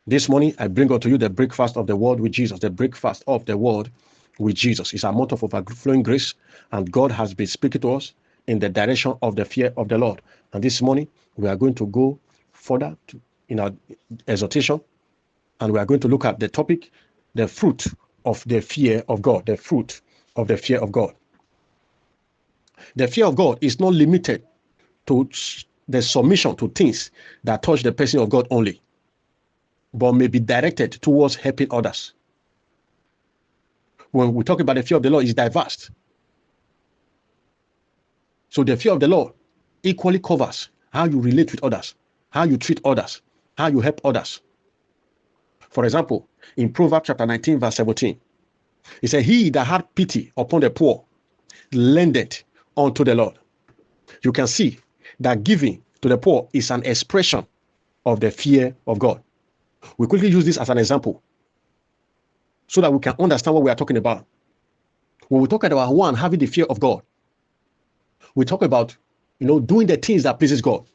This morning, I bring unto you the breakfast of the word with Jesus. The breakfast of the word with Jesus is a month of overflowing grace, and God has been speaking to us in the direction of the fear of the Lord. And this morning, we are going to go further in our exhortation, and we are going to look at the topic, the fruit of the fear of God. The fruit of the fear of God. The fear of God is not limited to the submission to things that touch the person of God only, but may be directed towards helping others. When we talk about the fear of the Lord, it's diverse. So the fear of the Lord equally covers how you relate with others, how you treat others, how you help others. For example, in Proverbs chapter 19, verse 17, it said, he that had pity upon the poor lendeth unto the Lord. You can see that giving to the poor is an expression of the fear of God. We quickly use this as an example so that we can understand what we are talking about. When we talk about one having the fear of God, we talk about, doing the things that pleases God.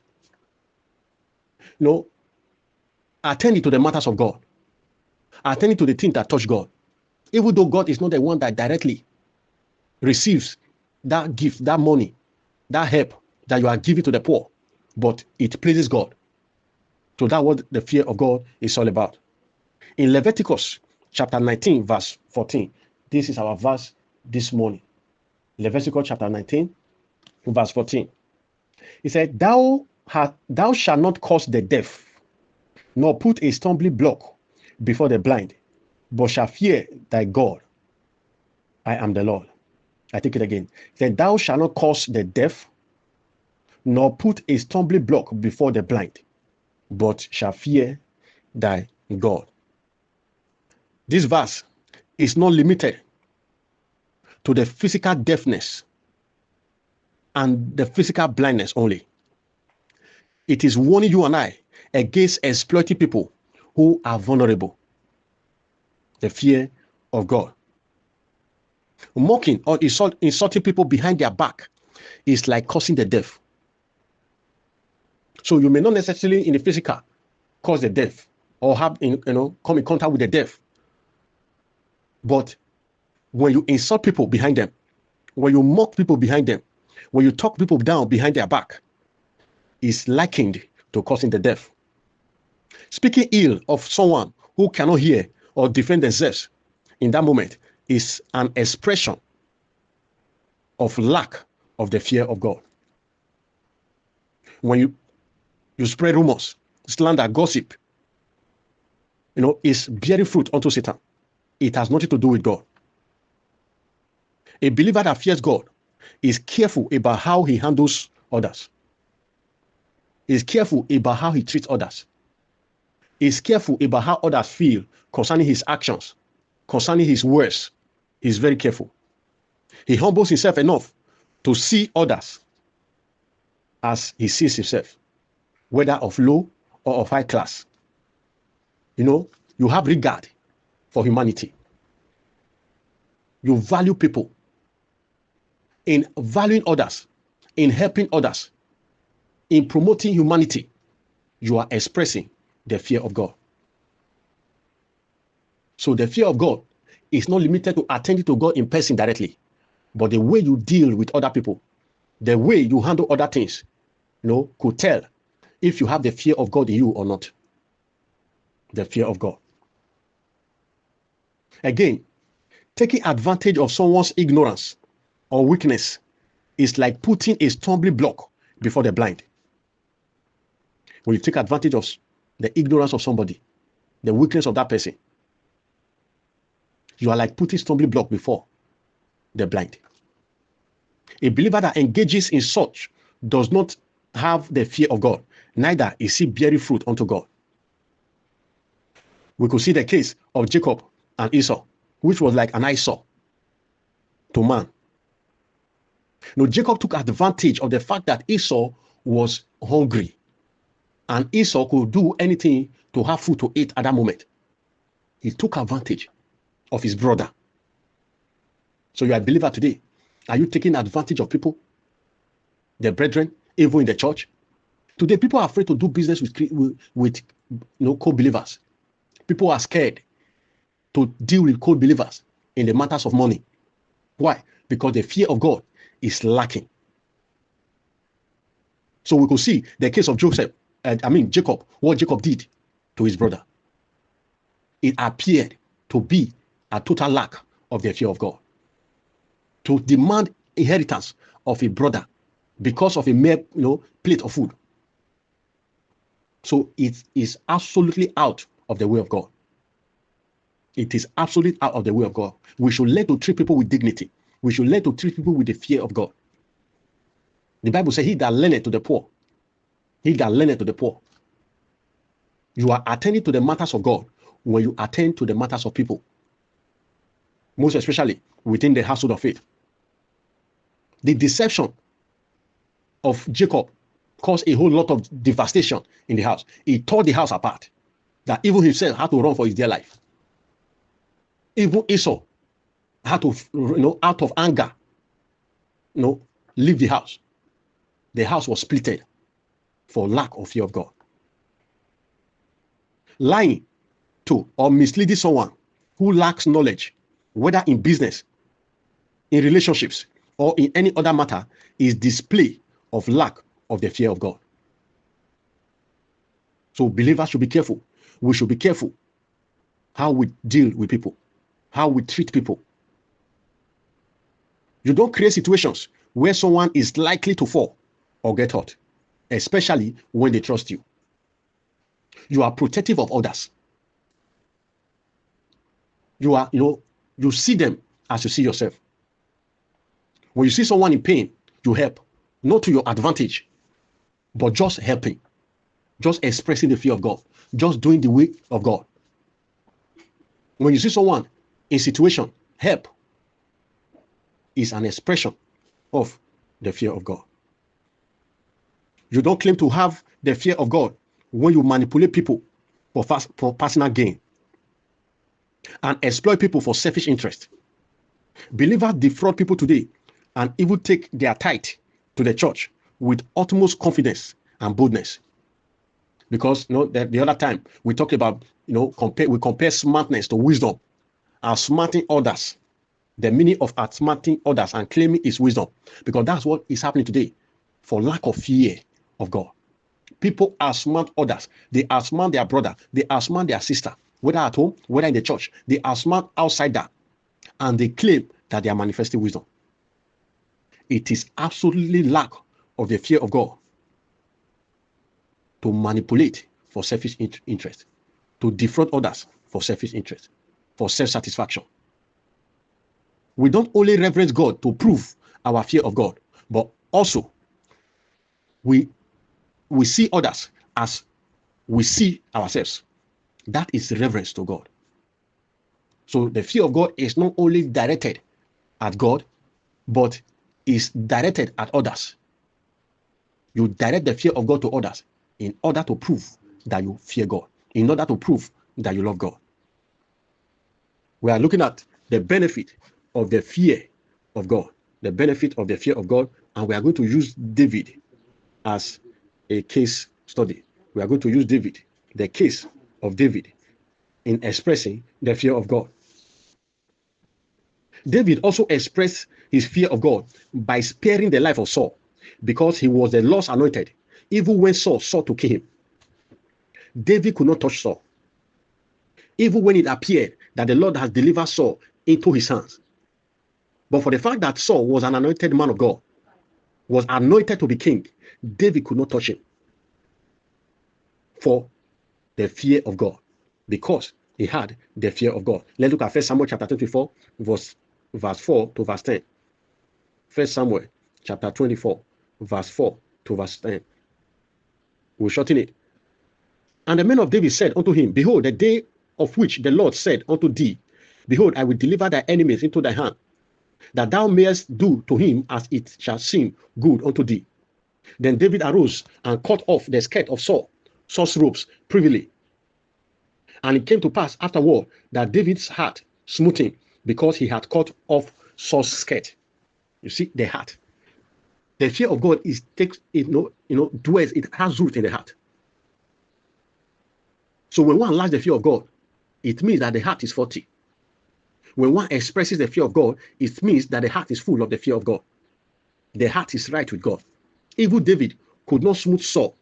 Attending to the matters of God, attending to the things that touch God, even though God is not the one that directly receives that gift, that money, that help that you are giving to the poor, but it pleases God. So that's what the fear of God is all about. In Leviticus chapter 19, verse 14, this is our verse this morning. Leviticus chapter 19, verse 14. He said, thou shalt not cause the deaf, nor put a stumbling block before the blind, but shall fear thy God. I am the Lord. I take it again. He said, thou shalt not cause the deaf, nor put a stumbling block before the blind, but shall fear thy God. This verse is not limited to the physical deafness and the physical blindness only. It is warning you and I against exploiting people who are vulnerable. The fear of God. Mocking or insulting people behind their back is like causing the deaf. So you may not necessarily in the physical cause the deaf or have come in contact with the deaf. But when you insult people behind them, when you mock people behind them, when you talk people down behind their back, is likened to causing the deaf. Speaking ill of someone who cannot hear or defend themselves in that moment is an expression of lack of the fear of God. When you spread rumors, slander, gossip, is bearing fruit unto Satan. It has nothing to do with God. A believer that fears God is careful about how he handles others. Is careful about how he treats others. Is careful about how others feel concerning his actions, concerning his words. He's very careful. He humbles himself enough to see others as he sees himself, whether of low or of high class. You have regard for humanity. You value people. In valuing others, in helping others, in promoting humanity, you are expressing the fear of God. So the fear of God is not limited to attending to God in person directly, but the way you deal with other people, the way you handle other things, could tell if you have the fear of God in you or not. The fear of God. Again, taking advantage of someone's ignorance or weakness is like putting a stumbling block before the blind. When you take advantage of the ignorance of somebody, the weakness of that person, you are like putting stumbling block before the blind. A believer that engages in such does not have the fear of God, neither is he bearing fruit unto God. We could see the case of Jacob and Esau, which was like an eyesore to man. Jacob took advantage of the fact that Esau was hungry, and Esau could do anything to have food to eat at that moment. He took advantage of his brother. So you are a believer today. Are you taking advantage of people, the brethren, even in the church? Today, people are afraid to do business with co-believers. People are scared to deal with co-believers in the matters of money. Why? Because the fear of God is lacking. So we could see the case of Jacob, what Jacob did to his brother. It appeared to be a total lack of the fear of God. To demand inheritance of a brother because of a mere plate of food. So it is absolutely out of the way of God. It is absolutely out of the way of God. We should learn to treat people with dignity. We should learn to treat people with the fear of God. The Bible says, he that lendeth to the poor. He that lendeth to the poor. You are attending to the matters of God when you attend to the matters of people. Most especially within the household of faith. The deception of Jacob caused a whole lot of devastation in the house. He tore the house apart. That even himself had to run for his dear life. Even Esau had to, out of anger, leave the house. The house was splitted for lack of fear of God. Lying to or misleading someone who lacks knowledge, whether in business, in relationships, or in any other matter, is display of lack of the fear of God. So believers should be careful. We should be careful how we deal with people, how we treat people. You don't create situations where someone is likely to fall or get hurt, especially when they trust you. You are protective of others. You are, you see them as you see yourself. When you see someone in pain, you help, not to your advantage, but just helping, just expressing the fear of God, just doing the way of God. When you see someone in situation, help is an expression of the fear of God. You don't claim to have the fear of God when you manipulate people for personal gain and exploit people for selfish interest. Believers defraud people today and even take their tithe to the church with utmost confidence and boldness. Because the other time we talked about, we compare smartness to wisdom. Outsmarting others. The meaning of outsmarting others and claiming is wisdom. Because that's what is happening today for lack of fear of God. People outsmart others. They outsmart their brother. They outsmart their sister. Whether at home, whether in the church. They outsmart outsider. And they claim that they are manifesting wisdom. It is absolutely lack of the fear of God to manipulate for selfish interest, to defraud others for selfish interest, for self-satisfaction. We don't only reverence God to prove our fear of God, but also we see others as we see ourselves. That is reverence to God. So the fear of God is not only directed at God, but is directed at others. You direct the fear of God to others in order to prove that you fear God, in order to prove that you love God. We are looking at the benefit of the fear of God, the benefit of the fear of God, and we are going to use David as a case study. We are going to use David, the case of David, in expressing the fear of God. David also expressed his fear of God by sparing the life of Saul because he was the Lord's anointed, even when Saul sought to kill him. David could not touch Saul, even when it appeared that the Lord has delivered Saul into his hands. But for the fact that Saul was an anointed man of God, was anointed to be king, David could not touch him for the fear of God, because he had the fear of God. Let's look at 1 Samuel chapter 24, verse 4 to verse 10. 1 Samuel chapter 24, verse 4 to verse 10. We'll shorten it. And the men of David said unto him, Behold, the day of which the Lord said unto thee, Behold, I will deliver thy enemies into thy hand, that thou mayest do to him as it shall seem good unto thee. Then David arose and cut off the skirt of Saul's robes privily. And it came to pass afterward that David's heart smote him, because he had cut off Saul's skirt. You see, the heart. The fear of God dwells, it has root in the heart. So when one lacks the fear of God, it means that the heart is faulty. When one expresses the fear of God, it means that the heart is full of the fear of God. The heart is right with God. Even David could not smooth Saul.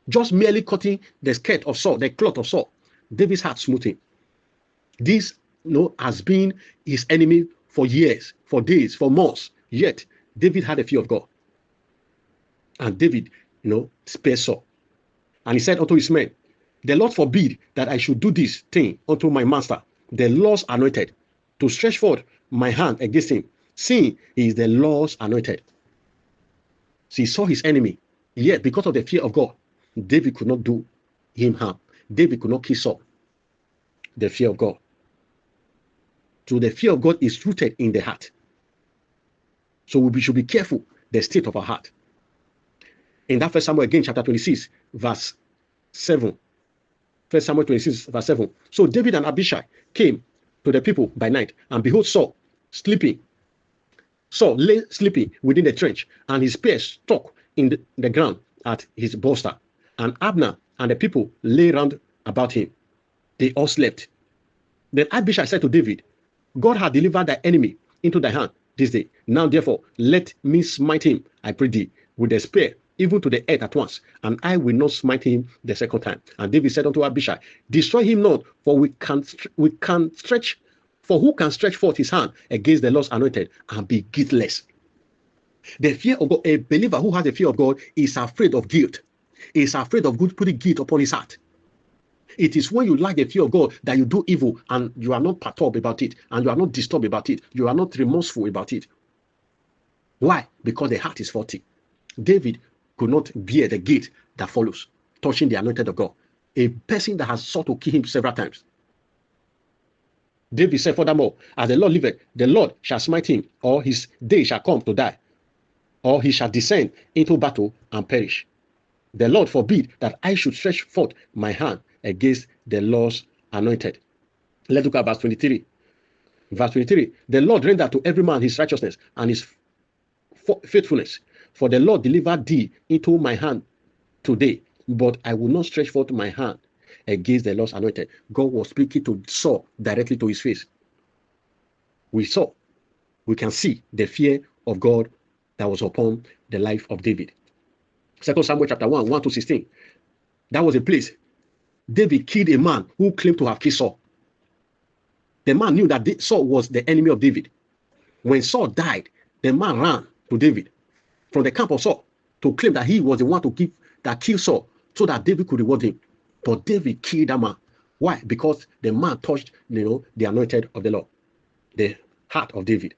Just merely cutting the skirt of Saul, the cloth of Saul, David's heart smote him. This has been his enemy for years, for days, for months. Yet David had a fear of God. And David, spared Saul. And he said unto his men, the Lord forbid that I should do this thing unto my master, the Lord's anointed, to stretch forth my hand against him, seeing he is the Lord's anointed. So he saw his enemy, yet because of the fear of God, David could not do him harm. David could not kill Saul. The fear of God. So the fear of God is rooted in the heart. So we should be careful the state of our heart. In that 1 Samuel again, chapter 26, verse 7. 1 Samuel 26, verse 7. So David and Abishai came to the people by night, and behold, Saul sleeping. Saul lay sleeping within the trench, and his spear stuck in the ground at his bolster. And Abner and the people lay round about him. They all slept. Then Abishai said to David, God hath delivered thy enemy into thy hand this day. Now therefore let me smite him, I pray thee, with the spear, even to the earth at once, and I will not smite him the second time. And David said unto Abishai, destroy him not, for who can stretch forth his hand against the Lord's anointed and be guiltless? The fear of God, a believer who has the fear of God is afraid of guilt. Is afraid of putting guilt upon his heart. It is when you lack the fear of God that you do evil and you are not perturbed about it, and you are not disturbed about it. You are not remorseful about it. Why? Because the heart is faulty. David could not bear the guilt that follows, touching the anointed of God. A person that has sought to kill him several times. David said furthermore, as the Lord liveth, the Lord shall smite him, or his day shall come to die, or he shall descend into battle and perish. The Lord forbid that I should stretch forth my hand against the Lord's anointed. Let's look at verse 23. Verse 23. The Lord render to every man his righteousness and his faithfulness. For the Lord delivered thee into my hand today, but I will not stretch forth my hand against the Lord's anointed. God was speaking to Saul directly to his face. We can see the fear of God that was upon the life of David. 2 Samuel chapter 1, 1 to 16. That was a place David killed a man who claimed to have killed Saul. The man knew that Saul was the enemy of David. When Saul died, the man ran to David from the camp of Saul to claim that he was the one that killed Saul so that David could reward him. But David killed that man. Why? Because the man touched, the anointed of the Lord. The heart of David.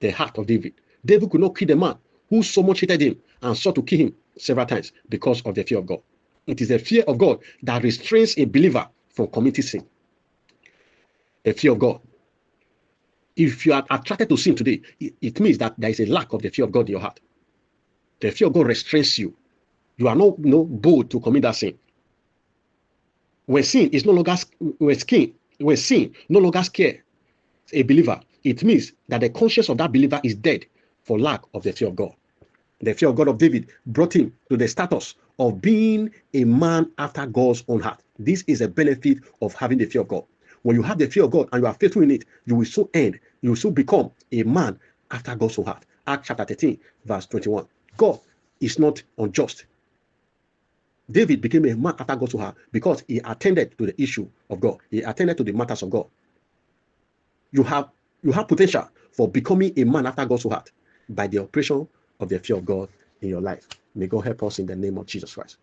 The heart of David. David could not kill the man who so much hated him and sought to kill him several times because of the fear of God. It is the fear of God that restrains a believer from committing sin. The fear of God. If you are attracted to sin today, it means that there is a lack of the fear of God in your heart. The fear of God restrains you. You are not bold to commit that sin. When sin no longer scares a believer, it means that the conscience of that believer is dead for lack of the fear of God. The fear of God of David brought him to the status of being a man after God's own heart. This is a benefit of having the fear of God. When you have the fear of God and you are faithful in it, you will soon become a man after God's own heart. Acts chapter 13, verse 21. God is not unjust. David became a man after God's own heart because he attended to the issue of God. He attended to the matters of God. You have potential for becoming a man after God's own heart by the operation of the fear of God in your life. May God help us in the name of Jesus Christ.